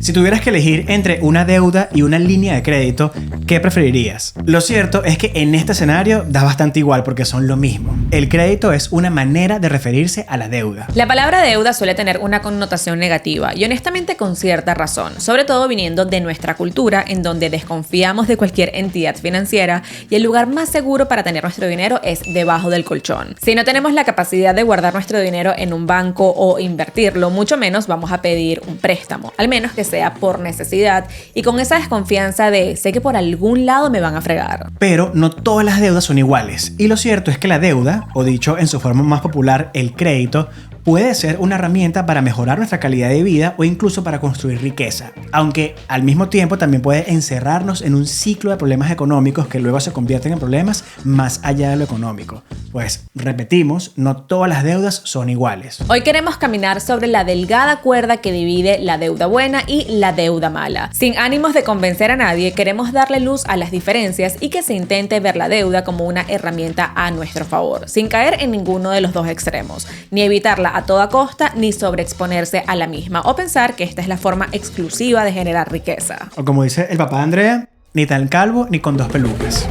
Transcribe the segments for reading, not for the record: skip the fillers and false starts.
Si tuvieras que elegir entre una deuda y una línea de crédito, ¿qué preferirías? Lo cierto es que en este escenario da bastante igual porque son lo mismo. El crédito es una manera de referirse a la deuda. La palabra deuda suele tener una connotación negativa y honestamente con cierta razón, sobre todo viniendo de nuestra cultura en donde desconfiamos de cualquier entidad financiera y el lugar más seguro para tener nuestro dinero es debajo del colchón. Si no tenemos la capacidad de guardar nuestro dinero en un banco o invertirlo, mucho menos vamos a pedir un préstamo, al menos que sea por necesidad y con esa desconfianza de sé que por algún lado me van a fregar. Pero no todas las deudas son iguales y lo cierto es que la deuda, o dicho en su forma más popular, el crédito, puede ser una herramienta para mejorar nuestra calidad de vida o incluso para construir riqueza, aunque al mismo tiempo también puede encerrarnos en un ciclo de problemas económicos que luego se convierten en problemas más allá de lo económico. Pues repetimos, no todas las deudas son iguales. Hoy queremos caminar sobre la delgada cuerda que divide la deuda buena y la deuda mala. Sin ánimos de convencer a nadie, queremos darle luz a las diferencias y que se intente ver la deuda como una herramienta a nuestro favor, sin caer en ninguno de los dos extremos, ni evitarla a toda costa, ni sobreexponerse a la misma, o pensar que esta es la forma exclusiva de generar riqueza. O como dice el papá de Andrea, ni tan calvo ni con dos pelucas.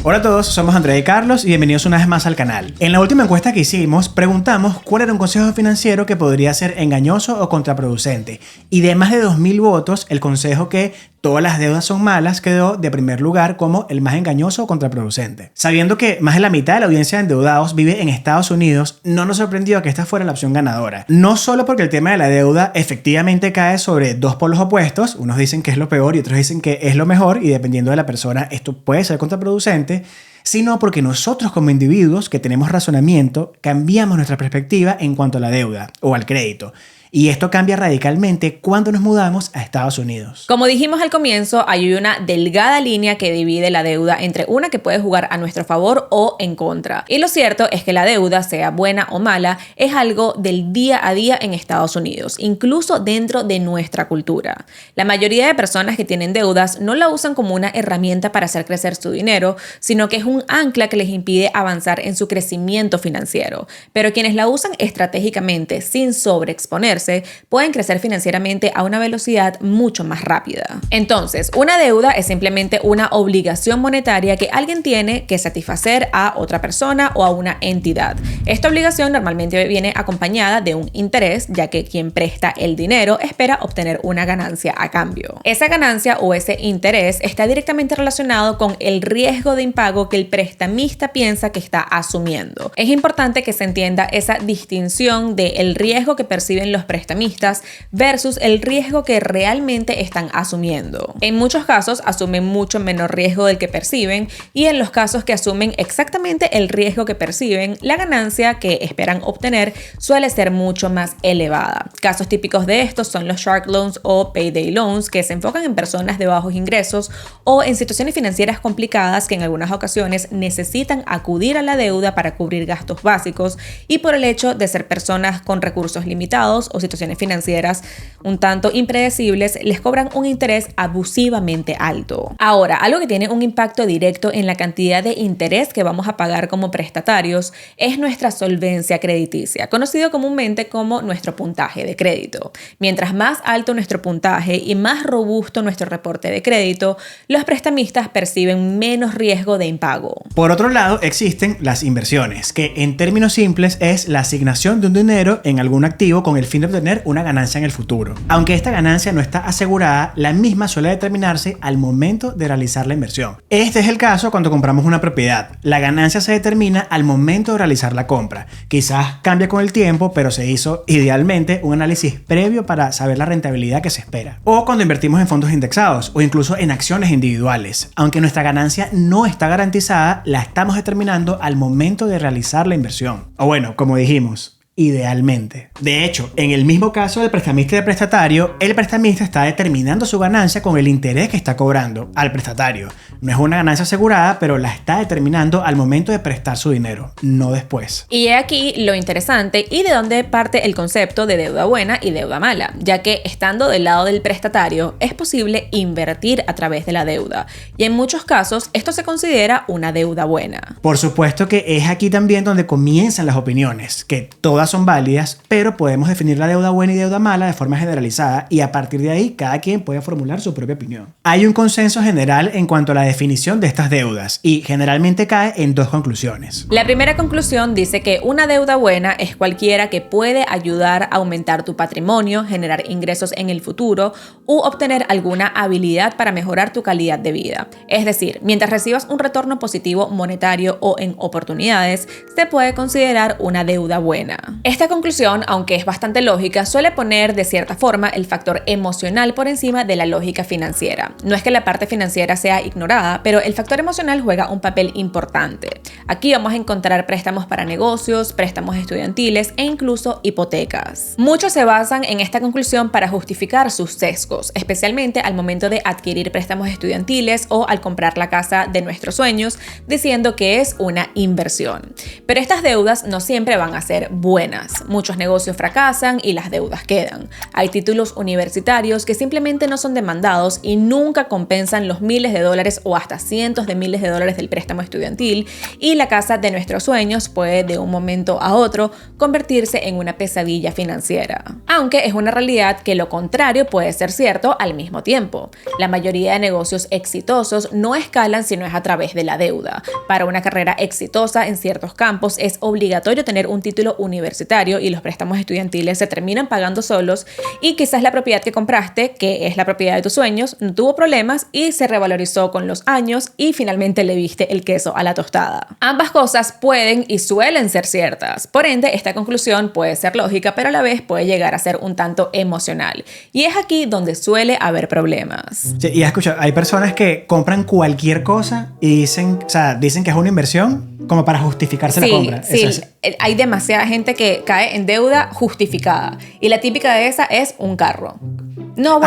Hola a todos, somos Andrea y Carlos y bienvenidos una vez más al canal. En la última encuesta que hicimos, preguntamos cuál era un consejo financiero que podría ser engañoso o contraproducente. Y de más de 2000 votos, el consejo que todas las deudas son malas quedó de primer lugar como el más engañoso o contraproducente. Sabiendo que más de la mitad de la audiencia de endeudados vive en Estados Unidos, no nos sorprendió que esta fuera la opción ganadora. No solo porque el tema de la deuda efectivamente cae sobre dos polos opuestos, unos dicen que es lo peor y otros dicen que es lo mejor, y dependiendo de la persona esto puede ser contraproducente, sino porque nosotros como individuos que tenemos razonamiento cambiamos nuestra perspectiva en cuanto a la deuda o al crédito. Y esto cambia radicalmente cuando nos mudamos a Estados Unidos. Como dijimos al comienzo, hay una delgada línea que divide la deuda entre una que puede jugar a nuestro favor o en contra. Y lo cierto es que la deuda, sea buena o mala, es algo del día a día en Estados Unidos, incluso dentro de nuestra cultura. La mayoría de personas que tienen deudas no la usan como una herramienta para hacer crecer su dinero, sino que es un ancla que les impide avanzar en su crecimiento financiero. Pero quienes la usan estratégicamente, sin sobreexponerse, pueden crecer financieramente a una velocidad mucho más rápida. Entonces, una deuda es simplemente una obligación monetaria que alguien tiene que satisfacer a otra persona o a una entidad. Esta obligación normalmente viene acompañada de un interés, ya que quien presta el dinero espera obtener una ganancia a cambio. Esa ganancia o ese interés está directamente relacionado con el riesgo de impago que el prestamista piensa que está asumiendo. Es importante que se entienda esa distinción del riesgo que perciben los prestamistas versus el riesgo que realmente están asumiendo. En muchos casos asumen mucho menor riesgo del que perciben, y en los casos que asumen exactamente el riesgo que perciben, la ganancia que esperan obtener suele ser mucho más elevada. Casos típicos de estos son los Shark Loans o Payday Loans, que se enfocan en personas de bajos ingresos o en situaciones financieras complicadas que en algunas ocasiones necesitan acudir a la deuda para cubrir gastos básicos, y por el hecho de ser personas con recursos limitados o situaciones financieras un tanto impredecibles, les cobran un interés abusivamente alto. Ahora, algo que tiene un impacto directo en la cantidad de interés que vamos a pagar como prestatarios es nuestra solvencia crediticia, conocido comúnmente como nuestro puntaje de crédito. Mientras más alto nuestro puntaje y más robusto nuestro reporte de crédito, los prestamistas perciben menos riesgo de impago. Por otro lado, existen las inversiones, que en términos simples es la asignación de un dinero en algún activo con el fin de obtener una ganancia en el futuro. Aunque esta ganancia no está asegurada, la misma suele determinarse al momento de realizar la inversión. Este es el caso cuando compramos una propiedad. La ganancia se determina al momento de realizar la compra. Quizás cambia con el tiempo, pero se hizo idealmente un análisis previo para saber la rentabilidad que se espera. O cuando invertimos en fondos indexados o incluso en acciones individuales. Aunque nuestra ganancia no está garantizada, la estamos determinando al momento de realizar la inversión. O bueno, como dijimos, idealmente. De hecho, en el mismo caso del prestamista y del prestatario, el prestamista está determinando su ganancia con el interés que está cobrando al prestatario. No es una ganancia asegurada, pero la está determinando al momento de prestar su dinero, no después. Y he aquí lo interesante y de dónde parte el concepto de deuda buena y deuda mala, ya que estando del lado del prestatario es posible invertir a través de la deuda, y en muchos casos esto se considera una deuda buena. Por supuesto que es aquí también donde comienzan las opiniones, que todas ambas son válidas, pero podemos definir la deuda buena y deuda mala de forma generalizada y a partir de ahí cada quien puede formular su propia opinión. Hay un consenso general en cuanto a la definición de estas deudas y generalmente cae en dos conclusiones. La primera conclusión dice que una deuda buena es cualquiera que puede ayudar a aumentar tu patrimonio, generar ingresos en el futuro u obtener alguna habilidad para mejorar tu calidad de vida. Es decir, mientras recibas un retorno positivo monetario o en oportunidades, se puede considerar una deuda buena. Esta conclusión, aunque es bastante lógica, suele poner de cierta forma el factor emocional por encima de la lógica financiera. No es que la parte financiera sea ignorada, pero el factor emocional juega un papel importante. Aquí vamos a encontrar préstamos para negocios, préstamos estudiantiles e incluso hipotecas. Muchos se basan en esta conclusión para justificar sus sesgos, especialmente al momento de adquirir préstamos estudiantiles o al comprar la casa de nuestros sueños, diciendo que es una inversión. Pero estas deudas no siempre van a ser buenas. Muchos negocios fracasan y las deudas quedan. Hay títulos universitarios que simplemente no son demandados y nunca compensan los miles de dólares o hasta cientos de miles de dólares del préstamo estudiantil, y la casa de nuestros sueños puede de un momento a otro convertirse en una pesadilla financiera. Aunque es una realidad que lo contrario puede ser cierto al mismo tiempo. La mayoría de negocios exitosos no escalan si no es a través de la deuda. Para una carrera exitosa en ciertos campos es obligatorio tener un título universitario y los préstamos estudiantiles se terminan pagando solos, y quizás la propiedad que compraste, que es la propiedad de tus sueños, no tuvo problemas y se revalorizó con los años y finalmente le viste el queso a la tostada. Ambas cosas pueden y suelen ser ciertas. Por ende, esta conclusión puede ser lógica, pero a la vez puede llegar a ser un tanto emocional. Y es aquí donde suele haber problemas. Sí, y escucha, hay personas que compran cualquier cosa y dicen que es una inversión como para justificarse la compra. Sí, hay demasiada gente que cae en deuda justificada. Y la típica de esa es un carro. Yo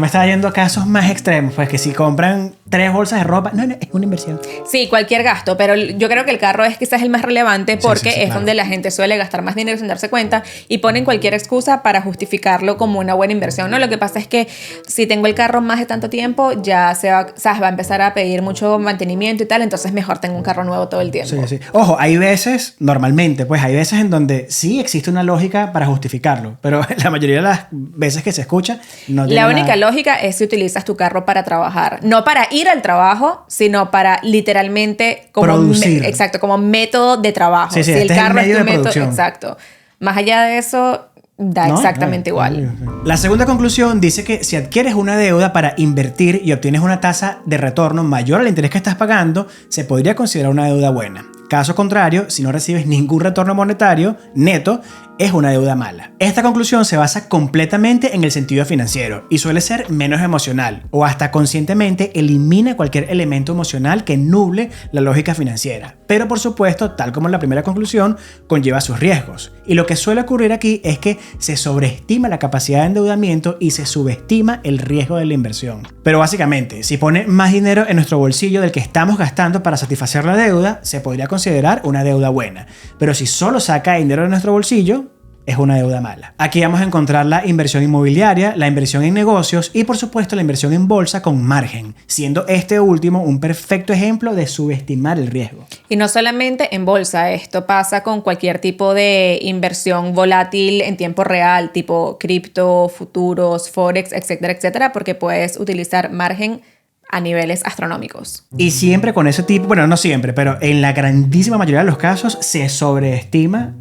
me estaba yendo a casos más extremos, pues que si compran 3 bolsas de ropa, no, es una inversión. Sí, cualquier gasto, pero yo creo que el carro es quizás el más relevante porque es donde la gente suele gastar más dinero sin darse cuenta y ponen cualquier excusa para justificarlo como una buena inversión, ¿no? Lo que pasa es que si tengo el carro más de tanto tiempo, ya va a empezar a pedir mucho mantenimiento y tal, entonces mejor tengo un carro nuevo todo el tiempo. Sí. Ojo, hay veces, normalmente, pues hay veces en donde sí existe una lógica para justificarlo, pero la mayoría de las veces que se escucha, no tiene la única nada. lógica es si utilizas tu carro para trabajar, no para ir al trabajo, sino para literalmente producir. Exacto, como método de trabajo. Sí, si este el es carro el medio es tu de método, producción. exacto. Más allá de eso, da exactamente igual. La segunda conclusión dice que si adquieres una deuda para invertir y obtienes una tasa de retorno mayor al interés que estás pagando, se podría considerar una deuda buena. Caso contrario, si no recibes ningún retorno monetario neto, es una deuda mala. Esta conclusión se basa completamente en el sentido financiero y suele ser menos emocional, o hasta conscientemente elimina cualquier elemento emocional que nuble la lógica financiera. Pero por supuesto, tal como en la primera conclusión, conlleva sus riesgos. Y lo que suele ocurrir aquí es que se sobreestima la capacidad de endeudamiento y se subestima el riesgo de la inversión. Pero básicamente, si pone más dinero en nuestro bolsillo del que estamos gastando para satisfacer la deuda, se podría considerar una deuda buena. Pero si solo saca dinero de nuestro bolsillo, es una deuda mala. Aquí vamos a encontrar la inversión inmobiliaria, la inversión en negocios y por supuesto la inversión en bolsa con margen, siendo este último un perfecto ejemplo de subestimar el riesgo. Y no solamente en bolsa, esto pasa con cualquier tipo de inversión volátil en tiempo real, tipo cripto, futuros, forex, etcétera, etcétera, porque puedes utilizar margen a niveles astronómicos. Y siempre con ese tipo, bueno, no siempre, pero en la grandísima mayoría de los casos se sobreestima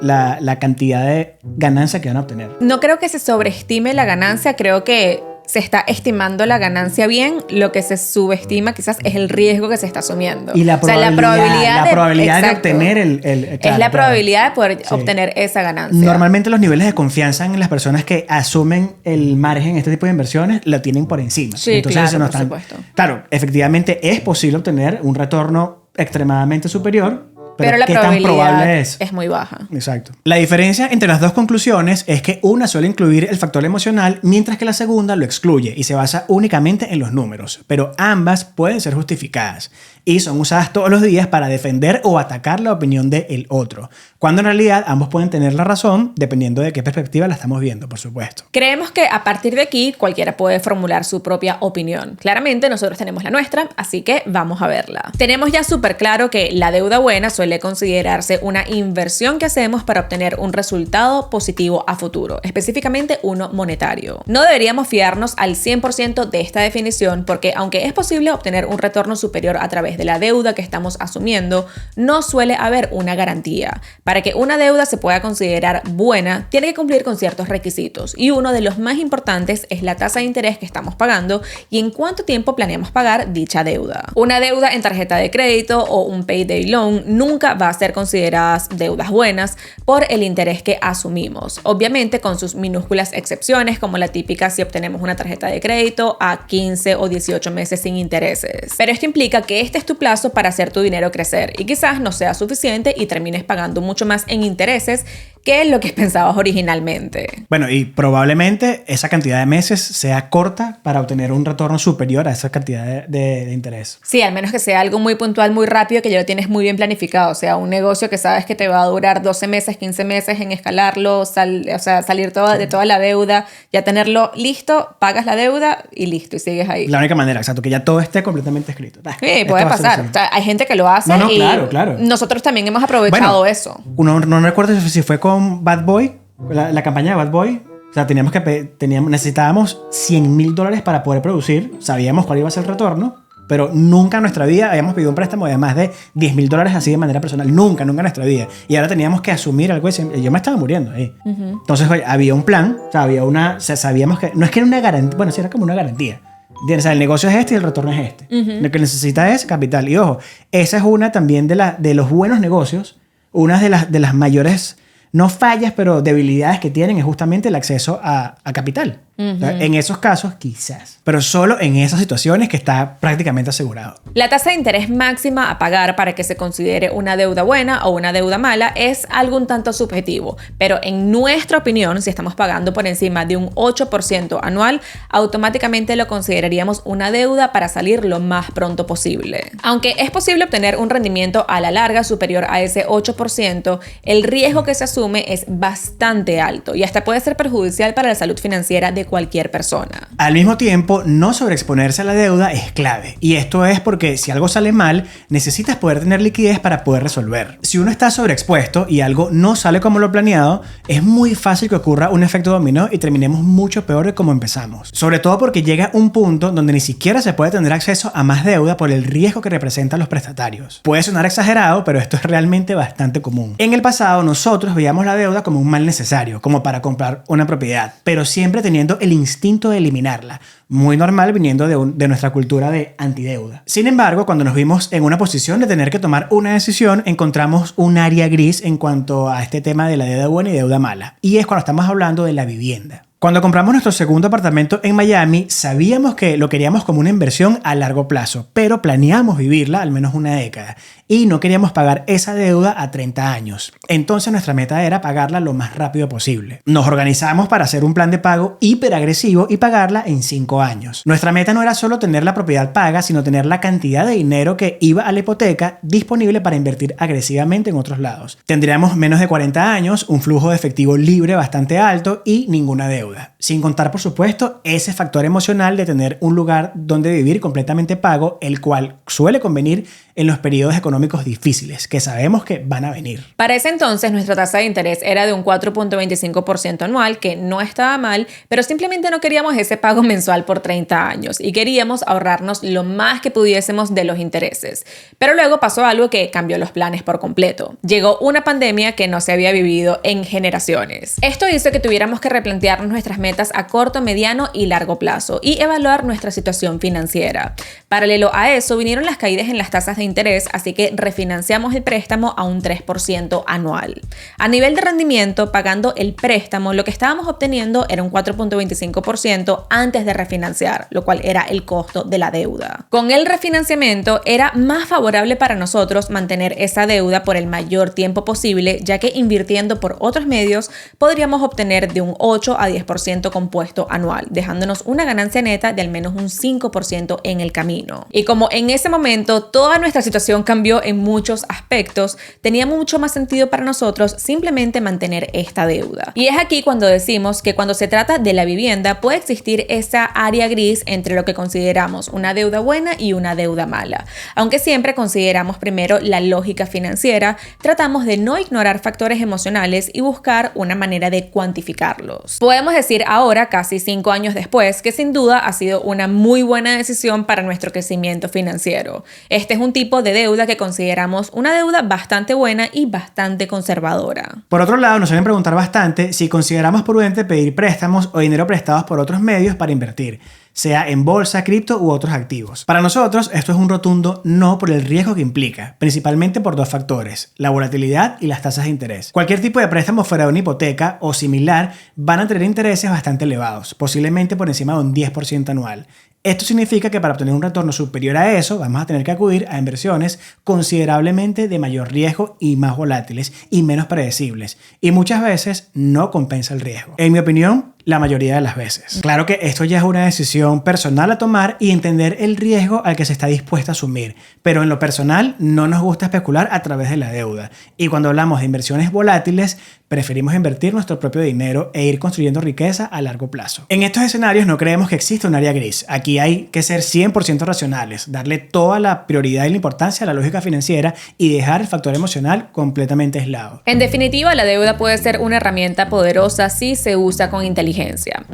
la cantidad de ganancia que van a obtener. No creo que se sobreestime la ganancia, creo que se está estimando la ganancia bien, lo que se subestima quizás es el riesgo que se está asumiendo. Y la probabilidad de obtener es la probabilidad de poder obtener esa ganancia. Normalmente los niveles de confianza en las personas que asumen el margen en este tipo de inversiones lo tienen por encima. Sí, entonces, claro, por supuesto. Claro, efectivamente es posible obtener un retorno extremadamente superior, pero la ¿qué tan probable es muy baja. Exacto. La diferencia entre las dos conclusiones es que una suele incluir el factor emocional, mientras que la segunda lo excluye y se basa únicamente en los números. Pero ambas pueden ser justificadas y son usadas todos los días para defender o atacar la opinión del otro. cuando en realidad ambos pueden tener la razón dependiendo de qué perspectiva la estamos viendo, por supuesto. Creemos que a partir de aquí cualquiera puede formular su propia opinión. Claramente nosotros tenemos la nuestra, así que vamos a verla. Tenemos ya súper claro que la deuda buena suele considerarse una inversión que hacemos para obtener un resultado positivo a futuro, específicamente uno monetario. No deberíamos fiarnos al 100% de esta definición porque aunque es posible obtener un retorno superior a través de la deuda que estamos asumiendo, no suele haber una garantía. Para que una deuda se pueda considerar buena, tiene que cumplir con ciertos requisitos y uno de los más importantes es la tasa de interés que estamos pagando y en cuánto tiempo planeamos pagar dicha deuda. Una deuda en tarjeta de crédito o un payday loan nunca va a ser consideradas deudas buenas por el interés que asumimos, obviamente con sus minúsculas excepciones como la típica si obtenemos una tarjeta de crédito a 15 o 18 meses sin intereses. Pero esto implica que este es tu plazo para hacer tu dinero crecer y quizás no sea suficiente y termines pagando mucho más en intereses que lo que pensabas originalmente. Bueno, y probablemente esa cantidad de meses sea corta para obtener un retorno superior a esa cantidad de interés. Sí, al menos que sea algo muy puntual, muy rápido, que ya lo tienes muy bien planificado. O sea, un negocio que sabes que te va a durar 12 meses, 15 meses en escalarlo, salir de toda la deuda, ya tenerlo listo, pagas la deuda y listo, y sigues ahí. La única manera, exacto, que ya todo esté completamente escrito. Sí, puede pasar. O sea, hay gente que lo hace y claro. Nosotros también hemos aprovechado eso. No recuerdo si fue con Bad Boy, la campaña de Bad Boy. O sea, necesitábamos $100,000 para poder producir. Sabíamos cuál iba a ser el retorno, pero nunca en nuestra vida habíamos pedido un préstamo de más de $10,000 así de manera personal. Nunca en nuestra vida. Y ahora teníamos que asumir algo de... Yo me estaba muriendo ahí. Uh-huh. Entonces, oye, había un plan. O sea, sabíamos que... No es que era una garantía. Bueno, sí era como una garantía. ¿Entiendes? O sea, el negocio es este y el retorno es este. Uh-huh. Lo que necesita es capital. Y ojo, esa es una también de los buenos negocios. Una de las mayores... No fallas, pero debilidades que tienen es justamente el acceso a capital. Uh-huh. En esos casos, quizás. Pero solo en esas situaciones que está prácticamente asegurado. La tasa de interés máxima a pagar para que se considere una deuda buena o una deuda mala es algo un tanto subjetivo. Pero en nuestra opinión, si estamos pagando por encima de un 8% anual, automáticamente lo consideraríamos una deuda para salir lo más pronto posible. Aunque es posible obtener un rendimiento a la larga superior a ese 8%, el riesgo que se asume es bastante alto y hasta puede ser perjudicial para la salud financiera de cualquier persona. Al mismo tiempo, no sobreexponerse a la deuda es clave. Y esto es porque si algo sale mal, necesitas poder tener liquidez para poder resolver. Si uno está sobreexpuesto y algo no sale como lo planeado, es muy fácil que ocurra un efecto dominó y terminemos mucho peor de como empezamos. Sobre todo porque llega un punto donde ni siquiera se puede tener acceso a más deuda por el riesgo que representan los prestatarios. Puede sonar exagerado, pero esto es realmente bastante común. En el pasado, nosotros veíamos la deuda como un mal necesario, como para comprar una propiedad, pero siempre teniendo el instinto de eliminarla, muy normal viniendo de nuestra cultura de antideuda. Sin embargo, cuando nos vimos en una posición de tener que tomar una decisión, encontramos un área gris en cuanto a este tema de la deuda buena y deuda mala, y es cuando estamos hablando de la vivienda. Cuando compramos nuestro segundo apartamento en Miami, sabíamos que lo queríamos como una inversión a largo plazo, pero planeamos vivirla al menos una década y no queríamos pagar esa deuda a 30 años. Entonces nuestra meta era pagarla lo más rápido posible. Nos organizamos para hacer un plan de pago hiperagresivo y pagarla en 5 años. Nuestra meta no era solo tener la propiedad paga, sino tener la cantidad de dinero que iba a la hipoteca disponible para invertir agresivamente en otros lados. Tendríamos menos de 40 años, un flujo de efectivo libre bastante alto y ninguna deuda. Sin contar, por supuesto, ese factor emocional de tener un lugar donde vivir completamente pago, el cual suele convenir en los periodos económicos difíciles, que sabemos que van a venir. Para ese entonces, nuestra tasa de interés era de un 4.25% anual, que no estaba mal, pero simplemente no queríamos ese pago mensual por 30 años y queríamos ahorrarnos lo más que pudiésemos de los intereses. Pero luego pasó algo que cambió los planes por completo. Llegó una pandemia que no se había vivido en generaciones. Esto hizo que tuviéramos que replantearnos nuestras metas a corto, mediano y largo plazo y evaluar nuestra situación financiera. Paralelo a eso, vinieron las caídas en las tasas de interés, así que refinanciamos el préstamo a un 3% anual. A nivel de rendimiento, pagando el préstamo, lo que estábamos obteniendo era un 4.25% antes de refinanciar, lo cual era el costo de la deuda. Con el refinanciamiento era más favorable para nosotros mantener esa deuda por el mayor tiempo posible, ya que invirtiendo por otros medios podríamos obtener de un 8 a 10% compuesto anual, dejándonos una ganancia neta de al menos un 5% en el camino. Y como en ese momento toda nuestra situación cambió obvio en muchos aspectos, tenía mucho más sentido para nosotros simplemente mantener esta deuda. Y es aquí cuando decimos que cuando se trata de la vivienda puede existir esa área gris entre lo que consideramos una deuda buena y una deuda mala. Aunque siempre consideramos primero la lógica financiera, tratamos de no ignorar factores emocionales y buscar una manera de cuantificarlos. Podemos decir ahora, casi 5 años después, que sin duda ha sido una muy buena decisión para nuestro crecimiento financiero. Este es un tipo de deuda que consideramos una deuda bastante buena y bastante conservadora. Por otro lado, nos suelen preguntar bastante si consideramos prudente pedir préstamos o dinero prestados por otros medios para invertir, sea en bolsa, cripto u otros activos. Para nosotros, esto es un rotundo no por el riesgo que implica, principalmente por 2 factores, la volatilidad y las tasas de interés. Cualquier tipo de préstamo fuera de una hipoteca o similar van a tener intereses bastante elevados, posiblemente por encima de un 10% anual. Esto significa que para obtener un retorno superior a eso, vamos a tener que acudir a inversiones considerablemente de mayor riesgo y más volátiles y menos predecibles. Y muchas veces no compensa el riesgo. En mi opinión, la mayoría de las veces. Claro que esto ya es una decisión personal a tomar y entender el riesgo al que se está dispuesto a asumir. Pero en lo personal, no nos gusta especular a través de la deuda. Y cuando hablamos de inversiones volátiles, preferimos invertir nuestro propio dinero e ir construyendo riqueza a largo plazo. En estos escenarios no creemos que exista un área gris. Aquí hay que ser 100% racionales, darle toda la prioridad y la importancia a la lógica financiera y dejar el factor emocional completamente aislado. En definitiva, la deuda puede ser una herramienta poderosa si se usa con inteligencia.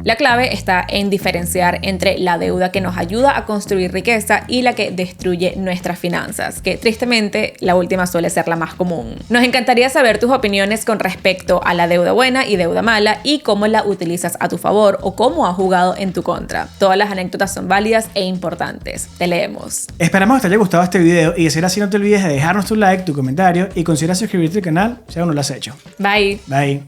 La clave está en diferenciar entre la deuda que nos ayuda a construir riqueza y la que destruye nuestras finanzas, que tristemente la última suele ser la más común. Nos encantaría saber tus opiniones con respecto a la deuda buena y deuda mala y cómo la utilizas a tu favor o cómo ha jugado en tu contra. Todas las anécdotas son válidas e importantes. Te leemos. Esperamos que te haya gustado este video y de ser así no te olvides de dejarnos tu like, tu comentario y considera suscribirte al canal si aún no lo has hecho. Bye. Bye.